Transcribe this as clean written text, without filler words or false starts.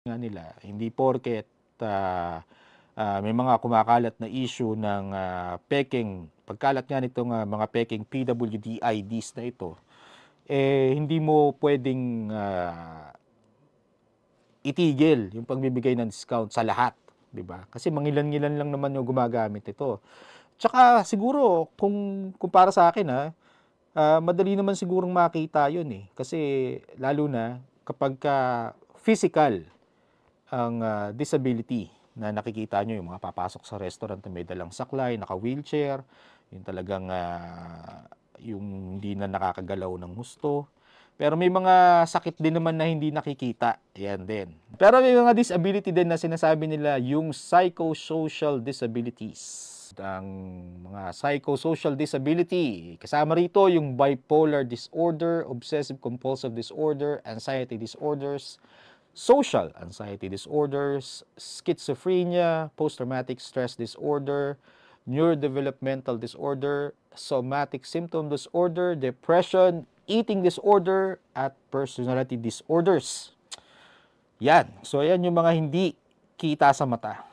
nga nila, hindi porket, may mga kumakalat na issue ng, pagkalat nga nitong, mga pekeng PWD IDs na ito, hindi mo puwedeng, itigil yung pagbibigay ng discount sa lahat, 'di ba? Kasi mangilan-ngilan lang naman yung gumagamit nito. Tsaka siguro kung para sa'kin, madali naman sigurong makita yun, kasi lalo na kapagka physical ang, disability na nakikita niyo, yung mga papasok sa restaurant na may dalang saklay, naka-wheelchair, yung talagang, yung hindi na nakakagalaw ng husto. Pero may mga sakit din naman na hindi nakikita, 'yan din. Pero may mga disability din na sinasabi nila yung psychosocial disabilities. Ang mga psychosocial disability, kasama rito yung bipolar disorder, obsessive compulsive disorder, anxiety disorders, social anxiety disorders, schizophrenia, post-traumatic stress disorder, neurodevelopmental disorder, somatic symptom disorder, depression, eating disorder, at personality disorders. Yan. So, yan yung mga hindi kita sa mata.